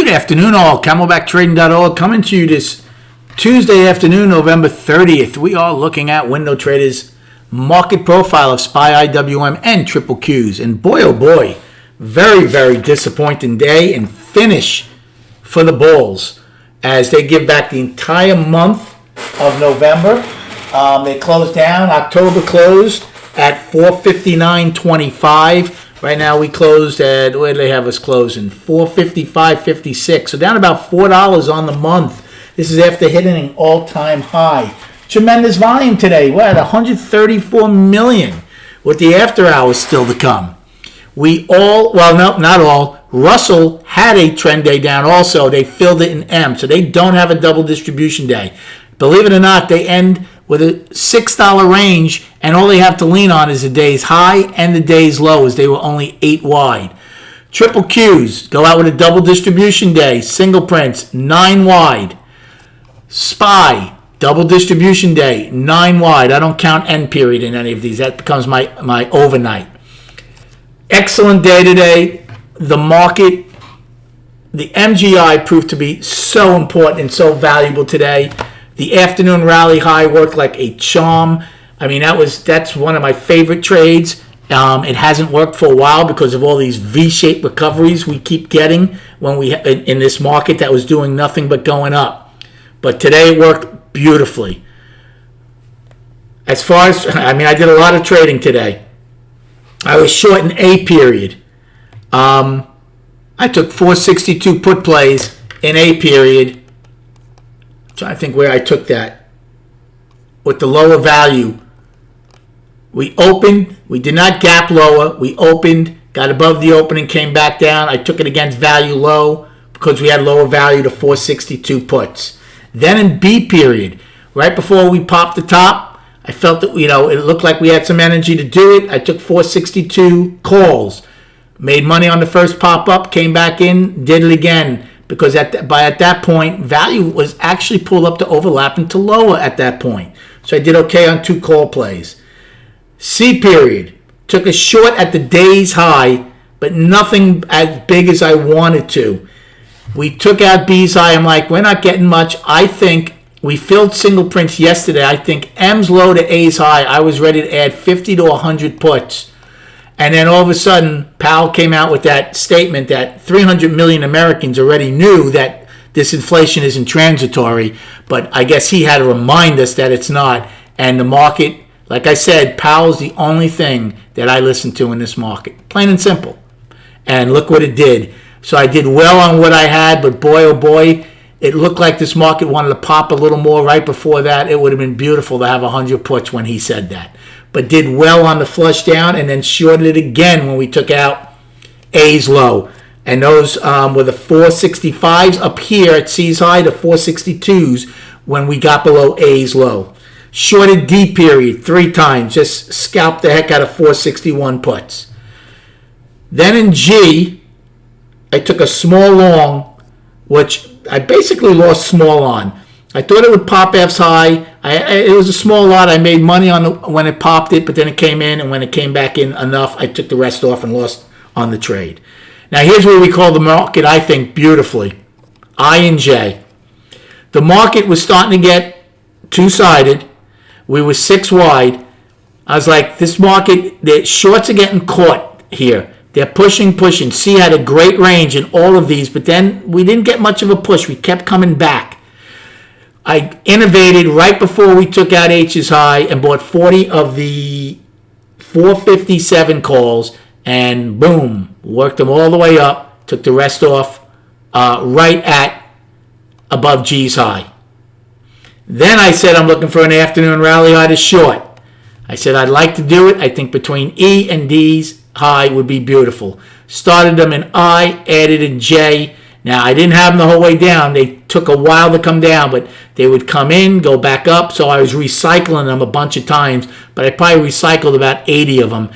Good afternoon, all. CamelbackTrading.org coming to you this Tuesday afternoon, November 30th. We are looking at Window Trader's market profile of SPY, IWM, and triple Qs. And boy, oh boy, very, very disappointing day and finish for the bulls as they give back the entire month of November. They closed down. October closed at 459.25. Right now we closed at, where did they have us closing? 455.56. So down about $4 on the month. This is after hitting an all-time high. Tremendous volume today. We're at 134 million with the after hours still to come. We all, well, no, not all. Russell had a trend day down also. They filled it in M, so they don't have a double distribution day. Believe it or not, they end with a $6 range, and all they have to lean on is the day's high and the day's low, as they were only 8 wide. Triple Qs go out with a double distribution day. Single prints, 9 wide. SPY, double distribution day, 9 wide. I don't count end period in any of these. That becomes my overnight. Excellent day today. The market, the MGI proved to be so important and so valuable today. The afternoon rally high worked like a charm. I mean, that's one of my favorite trades. It hasn't worked for a while because of all these V-shaped recoveries we keep getting when we in this market that was doing nothing but going up. But today it worked beautifully. As far as, I did a lot of trading today. I was short in A period. I took 462 put plays in A period. Trying to think where I took that. With the lower value, we opened. We did not gap lower. We opened, got above the opening, came back down. I took it against value low because we had lower value to 462 puts. Then in B period, right before we popped the top, I felt that it looked like we had some energy to do it. I took 462 calls, made money on the first pop up, came back in, did it again. Because at that point, value was actually pulled up to overlap and to lower at that point. So I did okay on 2 call plays. C period. Took a short at the day's high, but nothing as big as I wanted to. We took out B's high. I'm like, we're not getting much. I think we filled single prints yesterday. I think M's low to A's high. I was ready to add 50 to 100 puts. And then all of a sudden, Powell came out with that statement that 300 million Americans already knew that this inflation isn't transitory. But I guess he had to remind us that it's not. And the market, like I said, Powell's the only thing that I listen to in this market. Plain and simple. And look what it did. So I did well on what I had, but boy, oh boy, it looked like this market wanted to pop a little more right before that. It would have been beautiful to have 100 puts when he said that. But did well on the flush down and then shorted it again when we took out A's low. And those were the 465s up here at C's high, the 462s when we got below A's low. Shorted D period 3 times, just scalped the heck out of 461 puts. Then in G, I took a small long, which I basically lost small on. I thought it would pop F's high. It was a small lot. I made money on when it popped it, but then it came in, and when it came back in enough, I took the rest off and lost on the trade. Now, here's where we call the market, I think, beautifully. I and J. The market was starting to get two-sided. We were 6 wide. I was like, this market, the shorts are getting caught here. They're pushing. C had a great range in all of these, but then we didn't get much of a push. We kept coming back. I innovated right before we took out H's high and bought 40 of the 457 calls, and boom, worked them all the way up, took the rest off right at above G's high. Then I said I'm looking for an afternoon rally high to short. I said I'd like to do it. I think between E and D's high would be beautiful. Started them in I, added in J. Now, I didn't have them the whole way down. They took a while to come down, but they would come in, go back up. So I was recycling them a bunch of times, but I probably recycled about 80 of them.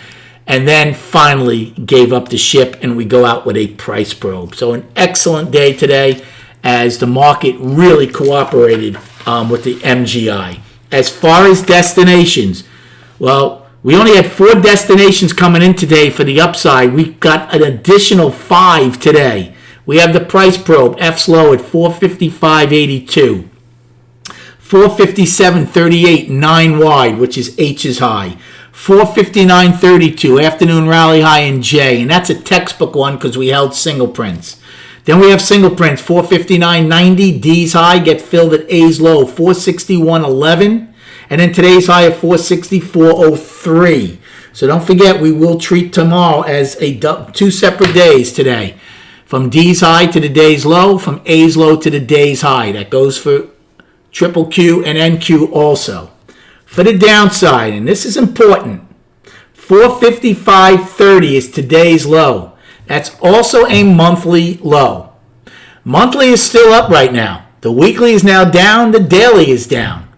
And then finally gave up the ship, and we go out with a price probe. So an excellent day today as the market really cooperated with the MGI. As far as destinations, well, we only had 4 destinations coming in today for the upside. We got an additional 5 today. We have the price probe, F's low at 455.82. 457.38, 9 wide, which is H's high. 459.32, afternoon rally high in J, and that's a textbook one because we held single prints. Then we have single prints, 459.90, D's high, get filled at A's low, 461.11, and then today's high of 464.03. So don't forget, we will treat tomorrow as two separate days today. From D's high to the day's low, from A's low to the day's high. That goes for triple Q and NQ also. For the downside, and this is important, 455.30 is today's low. That's also a monthly low. Monthly is still up right now. The weekly is now down. The daily is down.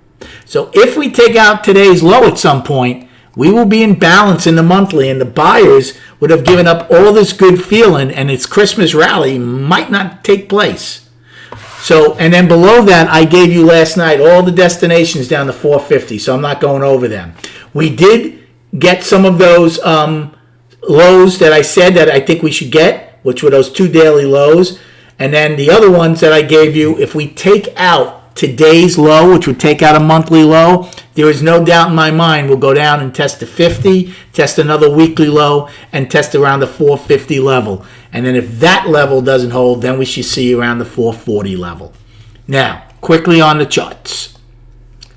So if we take out today's low at some point, we will be in balance in the monthly, and the buyers would have given up all this good feeling, and its Christmas rally might not take place. So, and then below that, I gave you last night all the destinations down to 450, so I'm not going over them. We did get some of those lows that I said that I think we should get, which were those 2 daily lows. And then the other ones that I gave you, if we take out today's low, which would take out a monthly low, there is no doubt in my mind we'll go down and test the 50, test another weekly low, and test around the 450 level. And then if that level doesn't hold, then we should see around the 440 level. Now, quickly on the charts,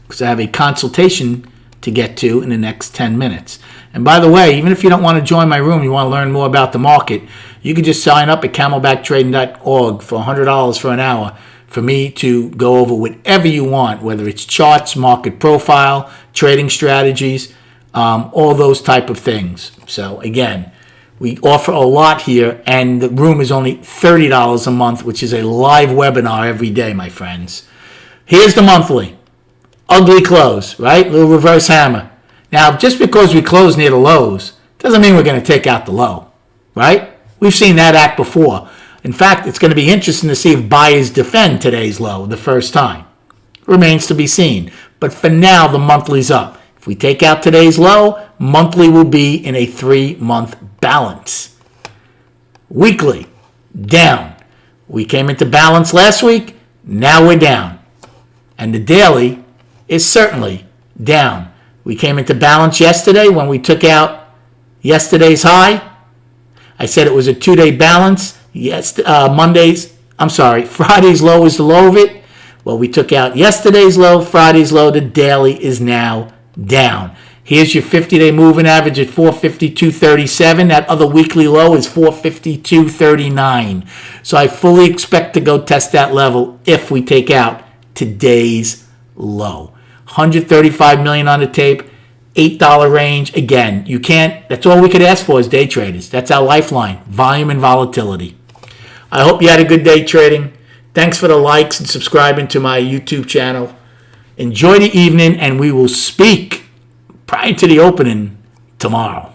because I have a consultation to get to in the next 10 minutes. And by the way, even if you don't want to join my room, you want to learn more about the market, you can just sign up at camelbacktrading.org for $100 for an hour for me to go over whatever you want, whether it's charts, market profile, trading strategies, all those type of things. So again, we offer a lot here, and the room is only $30 a month, which is a live webinar every day, my friends. Here's the monthly. Ugly close, right? Little reverse hammer. Now, just because we close near the lows doesn't mean we're going to take out the low, right? We've seen that act before. In fact, it's going to be interesting to see if buyers defend today's low the first time. Remains to be seen. But for now, the monthly's up. If we take out today's low, monthly will be in a 3-month balance. Weekly, down. We came into balance last week. Now we're down. And the daily is certainly down. We came into balance yesterday when we took out yesterday's high. I said it was a 2-day balance. Yes, Friday's low is the low of it. Well, we took out yesterday's low, Friday's low. The daily is now down. Here's your 50-day moving average at 452.37. That other weekly low is 452.39. So I fully expect to go test that level if we take out today's low. 135 million on the tape, $8 range. Again, you can't, that's all we could ask for as day traders. That's our lifeline, volume and volatility. I hope you had a good day trading. Thanks for the likes and subscribing to my YouTube channel. Enjoy the evening, and we will speak prior to the opening tomorrow.